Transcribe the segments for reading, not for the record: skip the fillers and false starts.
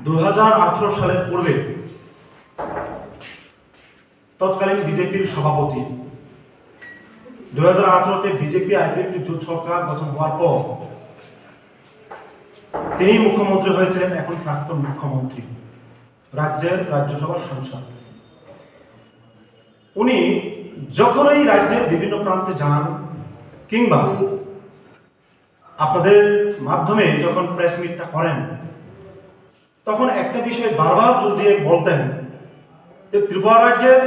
2018 সালের পূর্বে তৎকালীন বিজেপির সভাপতি 2018-তে বিজেপি আইপিএফটি জোট সরকার গঠন হওয়ার পর তিনি মুখ্যমন্ত্রী হয়েছিলেন। এখন প্রাক্তন মুখ্যমন্ত্রী, রাজ্যের রাজ্যসভার সাংসদ। উনি যখনই রাজ্যের বিভিন্ন প্রান্তে যান কিংবা আপনাদের মাধ্যমে যখন প্রেস মিটটা করেন, তখন একটা বিষয় বারবার জোর দিয়ে বলতেন যে ত্রিপুরা রাজ্যের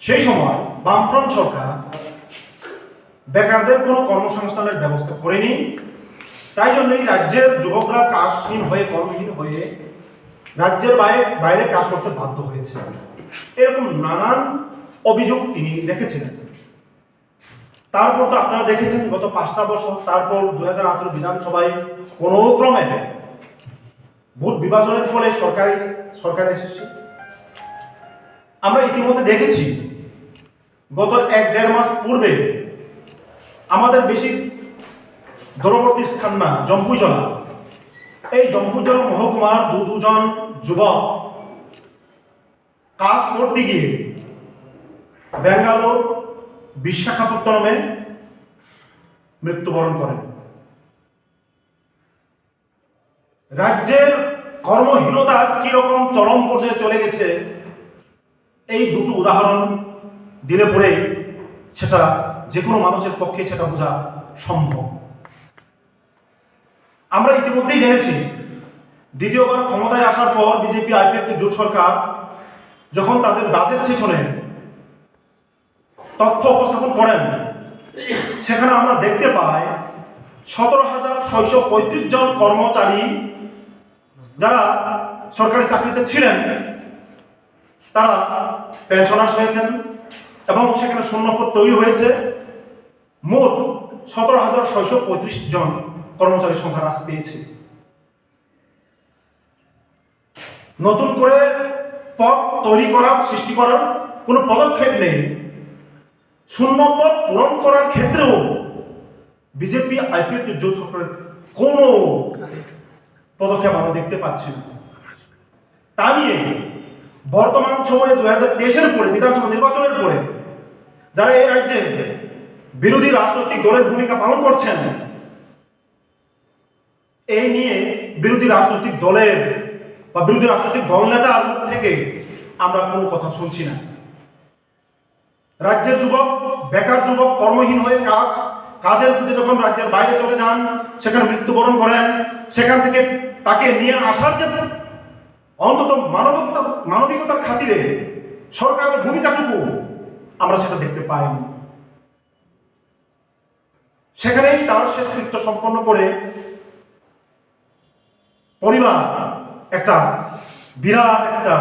সেই সময় বামফ্রন্ট সরকার বেকারদের কোনো কর্মসংস্থানের ব্যবস্থা করেনি। তাই জন্যই রাজ্যের যুবকরা কাজহীন হয়ে, কর্মহীন হয়ে রাজ্যের বাইরে কাজ করতে বাধ্য হয়েছে। এরকম নানান অভিযোগ তিনি রেখেছিলেন। তারপর তো আপনারা দেখেছেন গত 5টা বছর, তারপর 2018 বিধানসভায় কোনো ক্রমে ভোট বিভাজনের ফলে সরকার এসেছে। আমরা ইতিমধ্যে দেখেছি গত 1-1.5 মাস পূর্বে আমাদের বেশি দূরবর্তী স্থান না, জম্পুজলা, এই জম্পুজলা মহকুমার দুজন যুবক কাজ করতে গিয়ে বেঙ্গালোর বিশাখাপত্তনমে মৃত্যুবরণ করেন। রাজ্যের কর্মহীনতা কিরকম চরম পর্যায়ে চলে গেছে, এই দুটো উদাহরণ দিলে পরে সেটা যে কোনো মানুষের পক্ষে সেটা বোঝা সম্ভব। আমরা ইতিমধ্যেই জেনেছি দ্বিতীয়বার ক্ষমতায় আসার পর বিজেপি আইপিএফটি জোট সরকার যখন তাদের বাজেট সেশনে তথ্য উপস্থাপন করেন, সেখানে আমরা দেখতে পাই 17,635 জন কর্মচারী যারা সরকারি চাকরিতে ছিলেন তারা পেনশনার্স হয়েছেন এবং সেখানে শূন্যপদ তৈরি হয়েছে। মোট 17,635 জন কর্মচারী সংখ্যা হ্রাস পেয়েছে। নতুন করে পদ তৈরি করার, সৃষ্টি করার কোনো পদক্ষেপ নেই। শূন্যপদ পূরণ করার ক্ষেত্রেও বিজেপি আইপিএফটি জোট সরকারের কোনো পদক্ষেপ আমরা দেখতে পাচ্ছি না। তা নিয়ে বর্তমান সময়ে 2023-এর পরে, বিধানসভা নির্বাচনের পরে যারা এই রাজ্যে বিরোধী রাজনৈতিক দলের ভূমিকা পালন করছেন, এই নিয়ে বিরোধী রাজনৈতিক দলের বা বিরোধী রাজনৈতিক দল নেতার মুখ থেকে আমরা কোনো কথা শুনছি না। রাজ্যের যুবক, বেকার যুবক কর্মহীন হয়ে কাজের খুঁজে যখন রাজ্যের বাইরে চলে যান, সেখানে মৃত্যুবরণ করেন, সেখান থেকে তাকে নিয়ে আসার যে অন্তত মানবিকতার খাতিরে সরকারের ভূমিকাটুকু আমরা সেটা দেখতে পাইনি। সেখানেই তার শেষকৃত্য সম্পন্ন করে পরিবার একটা বিরাট একটা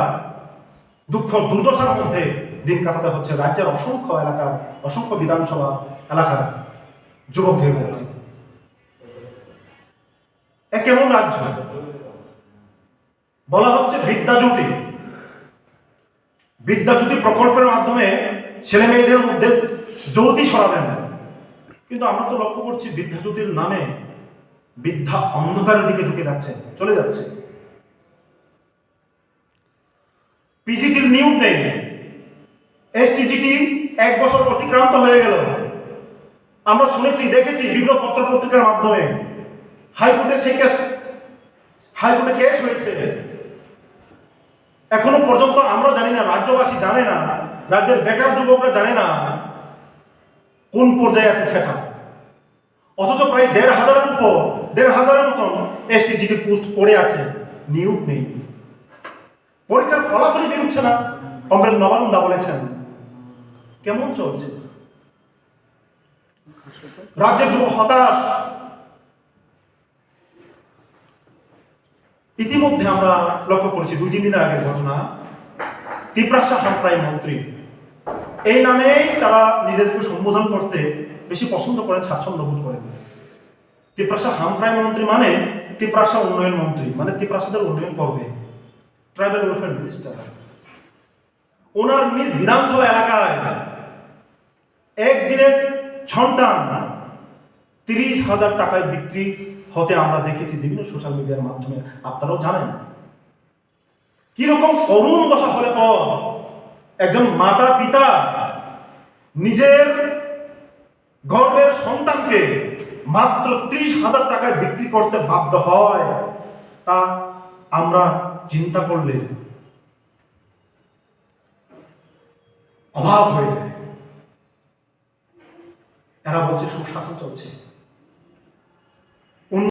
দুঃখ দুর্দশার মধ্যে দিন কাটাতে হচ্ছে রাজ্যের অসংখ্য বিধানসভা এলাকার যুবকদের মধ্যে। কেমন রাজ্য বলা হচ্ছে বিদ্যাজ্যোতি প্রকল্পের মাধ্যমে ছেলে মেয়েদের মধ্যে জ্যোতি সরাবেন, কিন্তু আমরা তো লক্ষ্য করছি বিদ্যাজ্যোতির নামে বিদ্যা অন্ধকারের দিকে চলে যাচ্ছে। পিজিটির নিয়োগ নেই, এসটিজিটি 1 বছর অতিক্রান্ত হয়ে গেল। আমরা শুনেছি, দেখেছি বিভিন্ন পত্র পত্রিকার মাধ্যমে হাইকোর্টে কেস হয়েছে। এখনো পর্যন্ত আমরা জানি না, রাজ্যবাসী জানে না, রাজ্যের বেকার যুবকরা জানে না কোন পর্যায়ে আছে সেটা। অথচ প্রায় 1,500-এর মতন এসটিজিটি পোস্ট পড়ে আছে, নিয়োগ নেই। পরীক্ষার ফলাফলই বেরোচ্ছে না। কমরেড নবানন্দা বলেছেন, কেমন চলছে রাজ্যের যুব হতাশ। ইতিমধ্যে আমরা লক্ষ্য করেছি 2-3 দিনের আগের ঘটনা, তিপ্রাসা হামপ্রাই মন্ত্রী, এই নামেই তারা নিজেদেরকে সম্বোধন করতে বেশি পছন্দ করেন, স্বাচ্ছন্দ্য বোধ করেন। তিপ্রাসা হামপ্রাই মন্ত্রী মানে তিপ্রাসা উন্নয়ন মন্ত্রী, মানে তিপ্রাসাদের উন্নয়ন করবে, ট্রাইবাল ওয়েলফেয়ার মিনিস্টার। ওনার নিজ বিধানসভা এলাকায় একদিনের ছন্টান 30,000 টাকায় বিক্রি হতে আমরা দেখেছি বিভিন্ন সোশ্যাল মিডিয়ার মাধ্যমে। আপনারাও জানেন কিরকম করুণ দশা হলে পর একজন মাতা পিতা নিজের গর্ভের সন্তানকে মাত্র 30,000 টাকায় বিক্রি করতে বাধ্য হয়, তা আমরা চিন্তা করলে অভাব হয়ে যায়। এরা বলছে সুশাসন চলছে।